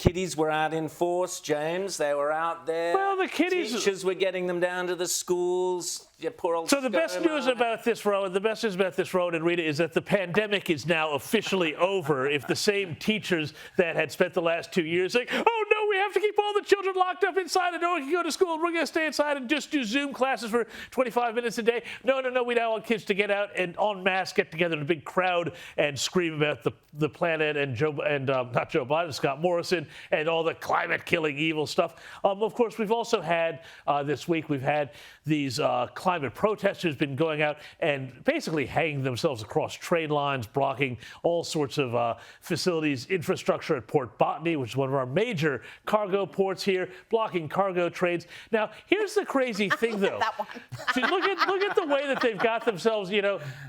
Kiddies were out in force, James. They were out there. Well, the kiddies... Teachers were getting them down to the schools. Yeah, poor old So the best news about this, Rowan, and Rita, is that the pandemic is now officially over. If the same teachers that had spent the last 2 years saying, oh, no, we have to keep all the children locked up inside and no one can go to school, and we're going to stay inside and just do Zoom classes for 25 minutes a day. No, we now want kids to get out and en masse get together in a big crowd and scream about the planet and not Joe Biden, Scott Morrison, and all the climate-killing evil stuff. Of course, we've also had this week, we've had these climate protesters been going out and basically hanging themselves across train lines, blocking all sorts of facilities, infrastructure at Port Botany, which is one of our major cargo ports here, blocking cargo trains. Now, here's the crazy thing, though. See, look at the way that they've got themselves.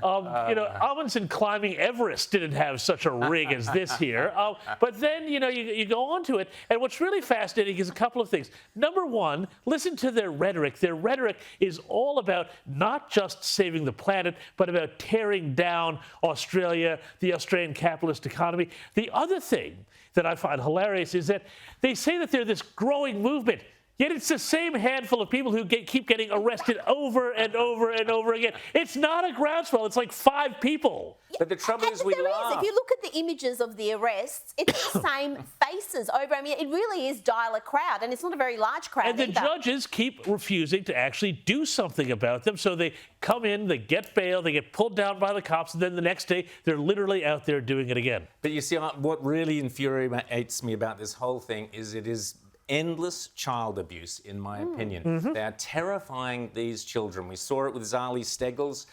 Amundsen climbing Everest didn't have such a rig as this here. But then, you go on to it, and what's really fascinating is a couple of things. Number one, listen to their rhetoric. Their rhetoric is all about not just saving the planet, but about tearing down Australia, the Australian capitalist economy. The other thing that I find hilarious is that they say that they're this growing movement, yet it's the same handful of people who keep getting arrested over and over and over again. It's not a groundswell. It's like 5 people. But the trouble is we laugh. If you look at the images of the arrests, it's the same faces over. I mean, it really is dial a crowd, and it's not a very large crowd And the either. judges keep refusing to actually do something about them. So they come in, they get bail, they get pulled down by the cops, and then the next day they're literally out there doing it again. But you see, what really infuriates me about this whole thing is it is endless child abuse, in my opinion. They are terrifying these children. We saw it with Zali Steggall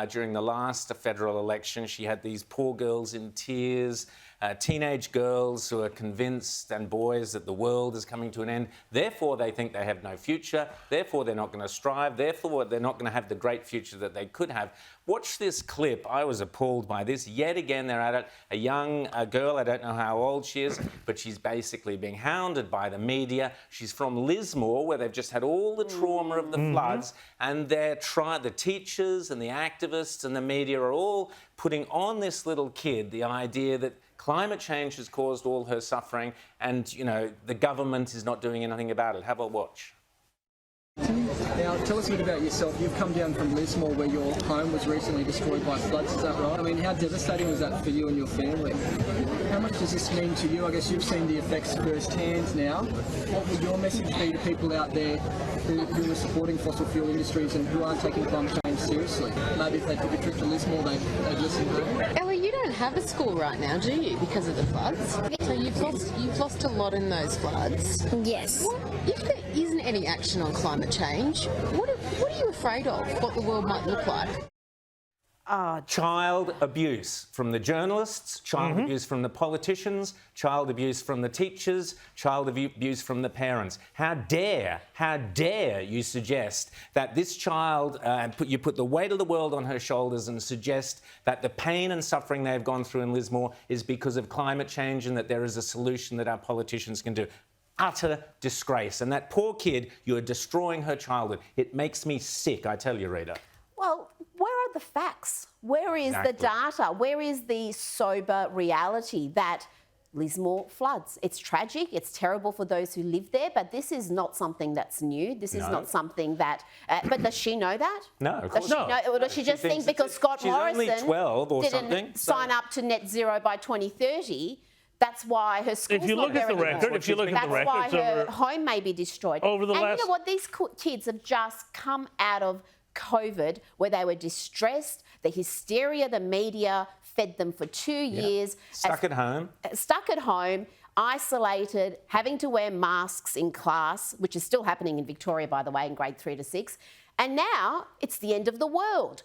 during the last federal election. She had these poor girls in tears, teenage girls who are convinced, and boys, that the world is coming to an end. Therefore, they think they have no future. Therefore, they're not going to strive. Therefore, they're not going to have the great future that they could have. Watch this clip. I was appalled by this. Yet again, they're at it. A young girl, I don't know how old she is, but she's basically being hounded by the media. She's from Lismore, where they've just had all the trauma of the floods, and the teachers and the activists and the media are all putting on this little kid the idea that climate change has caused all her suffering and, the government is not doing anything about it. Have a watch. Now, tell us a bit about yourself. You've come down from Lismore, where your home was recently destroyed by floods, is that right? I mean, how devastating was that for you and your family? How much does this mean to you? I guess you've seen the effects firsthand now. What would your message be to people out there who are supporting fossil fuel industries and who aren't taking climate change seriously? Maybe if they took a trip to Lismore, they'd listen home. Ellie, you don't have a school right now, do you, because of the floods? So you've lost a lot in those floods. Yes. If there isn't any action on climate change, what are you afraid of, what the world might look like? Child abuse from the journalists, child abuse from the politicians, child abuse from the teachers, child abuse from the parents. How dare you suggest that this child, you put the weight of the world on her shoulders and suggest that the pain and suffering they've gone through in Lismore is because of climate change and that there is a solution that our politicians can do. Utter disgrace. And that poor kid, you're destroying her childhood. It makes me sick, I tell you, Rita. Well, where are the facts? Where is the data? Where is the sober reality that Lismore floods? It's tragic. It's terrible for those who live there, but this is not something that's new. This is not something that... but does she know that? No, of course not. Or does she just think because Scott Morrison only 12 or didn't sign up to net zero by 2030... That's why her school's If you look at the record, That's why her home may be destroyed. And you know what? These kids have just come out of COVID, where they were distressed. The hysteria, the media fed them for 2 years. Stuck at home, isolated, having to wear masks in class, which is still happening in Victoria, by the way, in grade 3 to 6. And now it's the end of the world.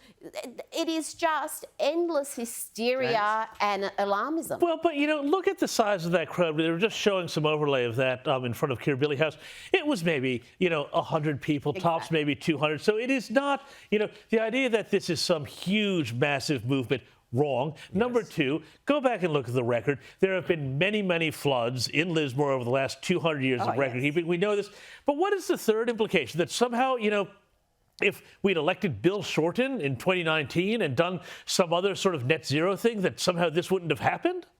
It is just endless hysteria and alarmism. Well, but, look at the size of that crowd. They were just showing some overlay of that in front of Kirribilli House. It was maybe, 100 people, tops maybe 200. So it is not, the idea that this is some huge, massive movement. Wrong. Yes. Number two, go back and look at the record. There have been many, many floods in Lismore over the last 200 years of record keeping. We know this. But what is the third implication? That somehow, if we'd elected Bill Shorten in 2019 and done some other sort of net zero thing, that somehow this wouldn't have happened?